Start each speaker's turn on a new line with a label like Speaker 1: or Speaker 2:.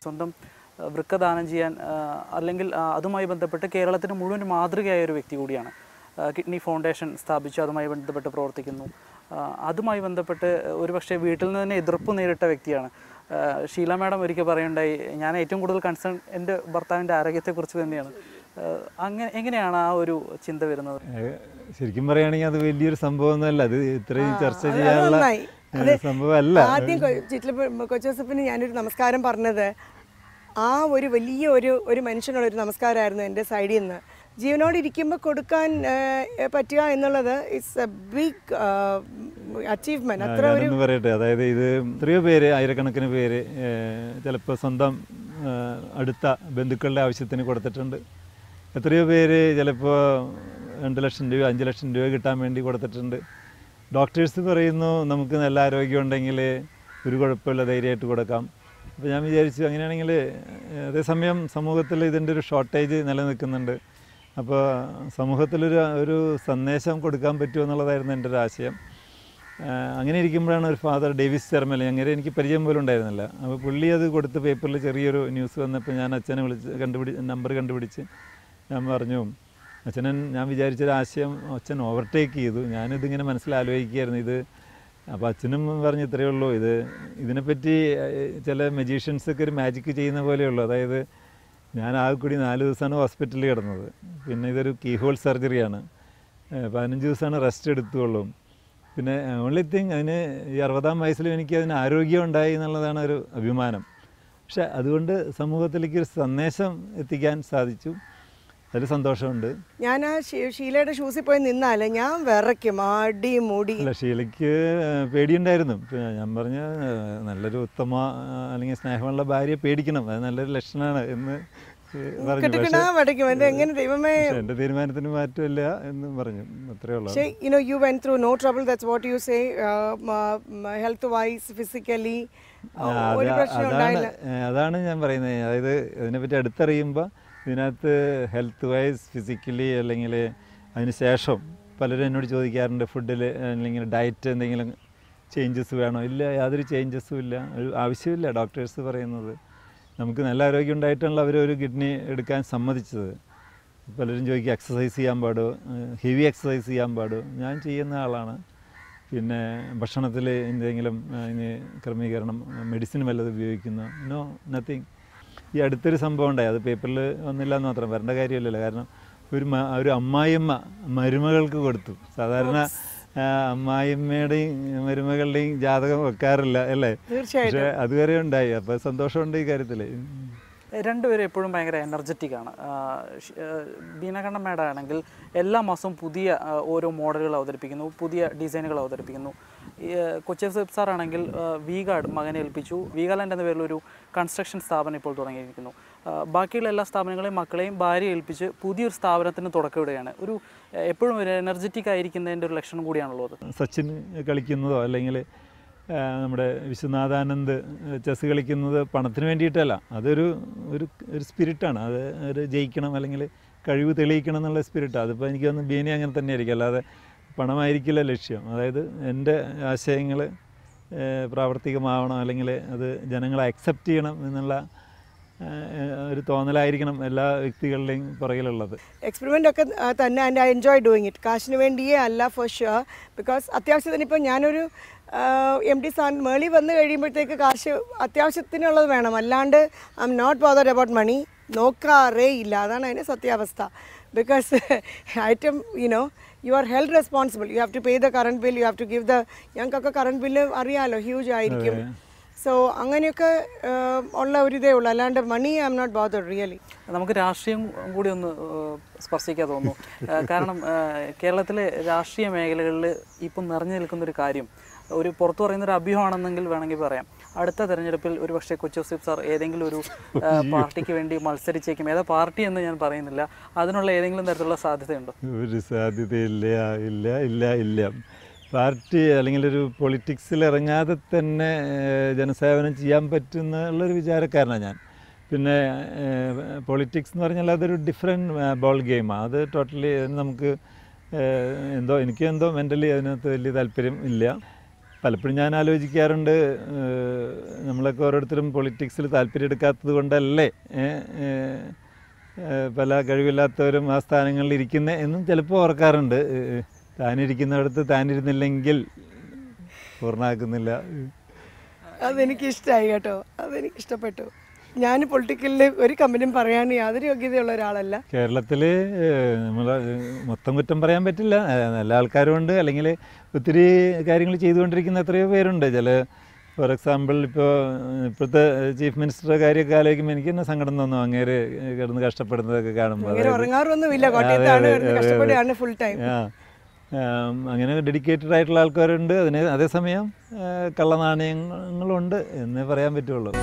Speaker 1: സ്വന്തം വൃക്ക ദാനം ചെയ്യാൻ അല്ലെങ്കിൽ അതുമായി ബന്ധപ്പെട്ട് കേരളത്തിന് മുഴുവൻ മാതൃകയായ ഒരു വ്യക്തി കൂടിയാണ്. കിഡ്നി ഫൗണ്ടേഷൻ സ്ഥാപിച്ചു, അതുമായി ബന്ധപ്പെട്ട് പ്രവർത്തിക്കുന്നു. അതുമായി ബന്ധപ്പെട്ട് ഒരുപക്ഷെ വീട്ടിൽ നിന്ന് തന്നെ എതിർപ്പ് നേരിട്ട വ്യക്തിയാണ്. ഷീല മാഡം ഒരിക്കൽ പറയുണ്ടായി, ഞാൻ ഏറ്റവും കൂടുതൽ കൺസേൺ എൻ്റെ ഭർത്താവിൻ്റെ ആരോഗ്യത്തെക്കുറിച്ച് തന്നെയാണ്. എങ്ങനെയാണ് ആ ഒരു ചിന്ത വരുന്നത്?
Speaker 2: ശരിക്കും പറയുകയാണെങ്കിൽ അത് വലിയൊരു സംഭവമൊന്നുമല്ല, അത് ഇത്രയും ചർച്ച ചെയ്യാനുള്ള സംഭവമല്ല.
Speaker 3: ആദ്യം കൊച്ചോസഫിന് ഞാനൊരു നമസ്കാരം പറഞ്ഞത് ആ ഒരു വലിയ ഒരു മനുഷ്യനുള്ളൊരു നമസ്കാരമായിരുന്നു എൻ്റെ സൈഡിൽ നിന്ന്. ജീവനോട് ഇരിക്കുമ്പോൾ കൊടുക്കാൻ പറ്റുക എന്നുള്ളത് ഇറ്റ്സ് എ ബിഗ് അച്ചീവ്മെന്റ്. അത്ര ഒരു
Speaker 2: പറയട്ടെ, അതായത് ഇത് എത്രയോ പേര്, ആയിരക്കണക്കിന് പേര് ചിലപ്പോൾ സ്വന്തം അടുത്ത ബന്ധുക്കളുടെ ആവശ്യത്തിന് കൊടുത്തിട്ടുണ്ട്. എത്രയോ പേര് ചിലപ്പോൾ 2 ലക്ഷം രൂപ 5 ലക്ഷം രൂപ കിട്ടാൻ വേണ്ടി കൊടുത്തിട്ടുണ്ട്. ഡോക്ടേഴ്സ് പറയുന്നു നമുക്ക് നല്ല ആരോഗ്യം ഉണ്ടെങ്കിൽ ഒരു കുഴപ്പമില്ല, ധൈര്യമായിട്ട് കൊടുക്കാം. അപ്പോൾ ഞാൻ വിചാരിച്ചു അങ്ങനെയാണെങ്കിൽ, അതേസമയം സമൂഹത്തിൽ ഇതിൻ്റെ ഒരു ഷോർട്ടേജ് നിലനിൽക്കുന്നുണ്ട്. അപ്പോൾ സമൂഹത്തിലൊരു സന്ദേശം കൊടുക്കാൻ പറ്റുമോ എന്നുള്ളതായിരുന്നു എൻ്റെ ഒരു ആശയം. അങ്ങനെ ഇരിക്കുമ്പോഴാണ് ഒരു ഫാദർ ഡേവിസ് ചെർമൽ, അങ്ങനെ എനിക്ക് പരിചയം പോലും ഉണ്ടായിരുന്നില്ല. അപ്പോൾ പുള്ളി അത് കൊടുത്ത് പേപ്പറിൽ ചെറിയൊരു ന്യൂസ് വന്നപ്പോൾ ഞാൻ അച്ഛനെ നമ്പർ കണ്ടുപിടിച്ച് ഞാൻ പറഞ്ഞു, ഞാൻ വിചാരിച്ചൊരു ആശയം അച്ഛൻ ഓവർടേക്ക് ചെയ്തു. ഞാനിതിങ്ങനെ മനസ്സിലാലോചിക്കുകയായിരുന്നു ഇത്. അപ്പോൾ അച്ഛനും പറഞ്ഞു ഇത്രയേ ഉള്ളൂ, ഇതിനെപ്പറ്റി ചില മജീഷ്യൻസൊക്കെ ഒരു മാജിക്ക് ചെയ്യുന്ന പോലെയുള്ളൂ. അതായത് ഞാൻ ആകെ കൂടി 4 ദിവസമാണ് ഹോസ്പിറ്റലിൽ കിടന്നത്. പിന്നെ ഇതൊരു കീഹോൾ സർജറിയാണ്, 15 ദിവസമാണ് റെസ്റ്റ് എടുത്തുള്ളൂ. പിന്നെ ഓൺലി തിങ് അതിന് ഈ 60-ാം വയസ്സിലും എനിക്ക് അതിന് ആരോഗ്യം ഉണ്ടായി എന്നുള്ളതാണ് ഒരു അഭിമാനം. പക്ഷെ അതുകൊണ്ട് സമൂഹത്തിലേക്ക് ഒരു സന്ദേശം എത്തിക്കാൻ സാധിച്ചു, അതിൽ സന്തോഷമുണ്ട്.
Speaker 3: ഞാൻ ആ ഷീലയുടെ ഷൂസിൽ പോയി നിന്നാലേ ഞാൻ വിറയ്ക്കും, ആടി മൂടി.
Speaker 2: അല്ല, ഷീലയ്ക്ക് പേടിയുണ്ടായിരുന്നു. ഞാൻ പറഞ്ഞ നല്ലൊരു ഉത്തമ അല്ലെങ്കിൽ സ്നേഹമുള്ള ഭാര്യയെ പേടിക്കണം, അത് നല്ലൊരു ലക്ഷണമാണ് എന്ന് പറഞ്ഞു. എൻ്റെ തീരുമാനത്തിന് മാറ്റമില്ല എന്ന് പറഞ്ഞു, അത്രേ ഉള്ളൂ.
Speaker 3: You went through no trouble, that's what you say, health wise, physically.
Speaker 2: അതാണ് ഞാൻ പറയുന്നത്. അതായത് ഇതിനെപ്പറ്റി അടുത്തറിയുമ്പോൾ ഇതിനകത്ത് ഹെൽത്ത് വൈസ്, ഫിസിക്കലി, അല്ലെങ്കിൽ അതിന് ശേഷം പലരും എന്നോട് ചോദിക്കാറുണ്ട് ഫുഡിൽ അല്ലെങ്കിൽ ഡയറ്റ് എന്തെങ്കിലും ചേഞ്ചസ് വേണോ? ഇല്ല, യാതൊരു ചേഞ്ചസും ഇല്ല, ഒരു ആവശ്യമില്ല. ഡോക്ടേഴ്സ് പറയുന്നത് നമുക്ക് നല്ല ആരോഗ്യം ഉണ്ടായിട്ടാണല്ലോ അവരൊരു കിഡ്നി എടുക്കാൻ സമ്മതിച്ചത്. പലരും ചോദിക്കുക എക്സസൈസ് ചെയ്യാൻ പാടോ, ഹെവി എക്സസൈസ് ചെയ്യാൻ പാടോ? ഞാൻ ചെയ്യുന്ന ആളാണ്. പിന്നെ ഭക്ഷണത്തിൽ എന്തെങ്കിലും അതിന് ക്രമീകരണം, മെഡിസിൻ വല്ലതും ഉപയോഗിക്കുന്നു? No, nothing. ഈ അടുത്തൊരു സംഭവം ഉണ്ടായി, അത് പേപ്പറിൽ വന്നില്ല എന്ന് മാത്രം, വരേണ്ട കാര്യമില്ലല്ലോ. കാരണം ഒരു അമ്മായിയമ്മ മരുമകൾക്ക് കൊടുത്തു. സാധാരണ അമ്മായിയമ്മയുടെയും മരുമകളുടെയും ജാതകം വെക്കാറില്ല അല്ലേ? പക്ഷേ അതുവരെ ഉണ്ടായി. അപ്പോൾ സന്തോഷമുണ്ട് ഈ കാര്യത്തിൽ.
Speaker 1: രണ്ടുപേരും എപ്പോഴും ഭയങ്കര എനർജറ്റിക്കാണ്. ബീനാകണ്ണൻ മാഡം ആണെങ്കിൽ എല്ലാ മാസവും പുതിയ ഓരോ മോഡലുകൾ അവതരിപ്പിക്കുന്നു, പുതിയ ഡിസൈനുകൾ അവതരിപ്പിക്കുന്നു. കൊച്ചോസഫ് സാർ ആണെങ്കിൽ വീഗാർഡ് മകനെ ഏൽപ്പിച്ചു. വീഗാലാൻഡ് എന്ന പേരിലൊരു കൺസ്ട്രക്ഷൻ സ്ഥാപനം ഇപ്പോൾ തുടങ്ങിയിരിക്കുന്നു. ബാക്കിയുള്ള എല്ലാ സ്ഥാപനങ്ങളെയും മക്കളെയും ഭാര്യ ഏൽപ്പിച്ച് പുതിയൊരു സ്ഥാപനത്തിന് തുടക്കമിടുകയാണ്. എപ്പോഴും ഒരു എനർജറ്റിക് ആയിരിക്കുന്നതിൻ്റെ ഒരു ലക്ഷണം കൂടിയാണുള്ളത്.
Speaker 2: സച്ചിൻ കളിക്കുന്നതോ അല്ലെങ്കിൽ നമ്മുടെ വിശ്വനാഥാനന്ദ് ചെസ് കളിക്കുന്നത് പണത്തിന് വേണ്ടിയിട്ടല്ല, അതൊരു സ്പിരിറ്റാണ്. അത് ഒരു ജയിക്കണം അല്ലെങ്കിൽ കഴിവ് തെളിയിക്കണം എന്നുള്ള സ്പിരിറ്റാണ്. അതിപ്പോൾ എനിക്ക് തോന്നുന്നു ബീനെ അങ്ങനെ തന്നെ ആയിരിക്കും, അല്ലാതെ പണമായിരിക്കില്ല ലക്ഷ്യം. അതായത് എൻ്റെ ആശയങ്ങൾ പ്രാവർത്തികമാവണം, അല്ലെങ്കിൽ അത് ജനങ്ങളെ അക്സെപ്റ്റ് ചെയ്യണം എന്നുള്ള ഒരു തോന്നലായിരിക്കണം എല്ലാ വ്യക്തികളുടെയും പുറകിലുള്ളത്.
Speaker 3: എക്സ്പെരിമെൻ്റ് ഒക്കെ തന്നെ, and I enjoy doing it. കാശിന് വേണ്ടിയേ അല്ല, ഫോർ ഷുവർ. ബിക്കോസ് അത്യാവശ്യത്തിന് ഇപ്പോൾ ഞാനൊരു MD സ്ഥാനം മേളിൽ വന്നു കഴിയുമ്പോഴത്തേക്ക് കാശ് അത്യാവശ്യത്തിനുള്ളത് വേണം, അല്ലാണ്ട് I am not bothered about money, നോക്കാറേ ഇല്ല. അതാണ് അതിൻ്റെ സത്യാവസ്ഥ. Because item you are held responsible, you have to pay the current bill, you have to give the, ഞങ്ങൾക്കൊക്കെ കറണ്ട് ബില്ല് അറിയാമല്ലോ, ഹ്യൂജ് ആയിരിക്കും. സോ അങ്ങനെയൊക്കെ ഉള്ള ഒരു ഇതേ ഉള്ളൂ, അല്ലാണ്ട് money I am not bothered really.
Speaker 1: നമുക്ക് രാഷ്ട്രീയം കൂടി ഒന്ന് സ്പർശിക്കാൻ തോന്നുന്നു. കാരണം കേരളത്തിലെ രാഷ്ട്രീയ മേഖലകളിൽ ഇപ്പം നിറഞ്ഞു നിൽക്കുന്നൊരു കാര്യം, ഒരു പുറത്തു പറയുന്നൊരു അഭ്യൂഹമാണെന്നെങ്കിൽ വേണമെങ്കിൽ പറയാം, അടുത്ത തെരഞ്ഞെടുപ്പിൽ ഒരു പക്ഷേ കൊച്ചോസഫ് സാർ ഏതെങ്കിലും ഒരു പാർട്ടിക്ക് വേണ്ടി മത്സരിച്ചേക്കും. ഏതാ പാർട്ടി എന്ന് ഞാൻ പറയുന്നില്ല, അതിനുള്ള ഏതെങ്കിലും തരത്തിലുള്ള സാധ്യതയുണ്ടോ?
Speaker 2: ഒരു സാധ്യതയില്ല, ഇല്ല ഇല്ല ഇല്ല. പാർട്ടി അല്ലെങ്കിൽ ഒരു പൊളിറ്റിക്സിൽ ഇറങ്ങാതെ തന്നെ ജനസേവനം ചെയ്യാൻ പറ്റുന്നുള്ളൊരു വിചാരക്കാരനാണ് ഞാൻ. പിന്നെ പൊളിറ്റിക്സ് എന്ന് പറഞ്ഞാൽ അതൊരു ഡിഫറെൻറ്റ് ബോൾ ഗെയിമാണ്. അത് ടോട്ടലി നമുക്ക് എനിക്കെന്തോ മെൻ്റലി അതിനകത്ത് വലിയ താല്പര്യം ഇല്ല. പലപ്പോഴും ഞാൻ ആലോചിക്കാറുണ്ട്, നമ്മളൊക്കെ ഓരോരുത്തരും പൊളിറ്റിക്സിൽ താല്പര്യം എടുക്കാത്തത് കൊണ്ടല്ലേ പല കഴിവില്ലാത്തവരും ആ സ്ഥാനങ്ങളിൽ ഇരിക്കുന്നത് എന്നും ചിലപ്പോൾ ഓർക്കാറുണ്ട്. താനിരിക്കുന്നിടത്ത് താനിരുന്നില്ലെങ്കിൽ പൂർണ്ണമാക്കുന്നില്ല.
Speaker 3: അതെനിക്കിഷ്ടമായി കേട്ടോ, അതെനിക്കിഷ്ടപ്പെട്ടു. ഞാൻ പൊളിറ്റിക്കലിൽ ഒരു കമ്പനിയും പറയാൻ യാതൊരു യോഗ്യതയുള്ള ഒരാളല്ല.
Speaker 2: കേരളത്തിൽ നമ്മൾ മൊത്തം കുറ്റം പറയാൻ പറ്റില്ല, നല്ല ആൾക്കാരുമുണ്ട്, അല്ലെങ്കിൽ ഒത്തിരി കാര്യങ്ങൾ ചെയ്തുകൊണ്ടിരിക്കുന്ന എത്രയോ പേരുണ്ട്. ഫോർ എക്സാമ്പിൾ ഇപ്പോഴത്തെ ചീഫ് മിനിസ്റ്ററുടെ കാര്യമൊക്കെ ആലോചിക്കുമ്പോൾ എനിക്ക് തന്നെ സങ്കടം തോന്നും, അങ്ങേര് കിടന്ന് കഷ്ടപ്പെടുന്നതൊക്കെ കാണുമ്പോൾ.
Speaker 3: ഉറങ്ങാറൊന്നുമില്ല, കോട്ടയത്താണ് കഷ്ടപ്പെടുകയാണ് ഫുൾ ടൈം.
Speaker 2: അങ്ങനെ ഡെഡിക്കേറ്റഡ് ആയിട്ടുള്ള ആൾക്കാരുണ്ട്. അതേസമയം കള്ളനാണയങ്ങളുണ്ട് എന്നേ പറയാൻ പറ്റുള്ളൂ.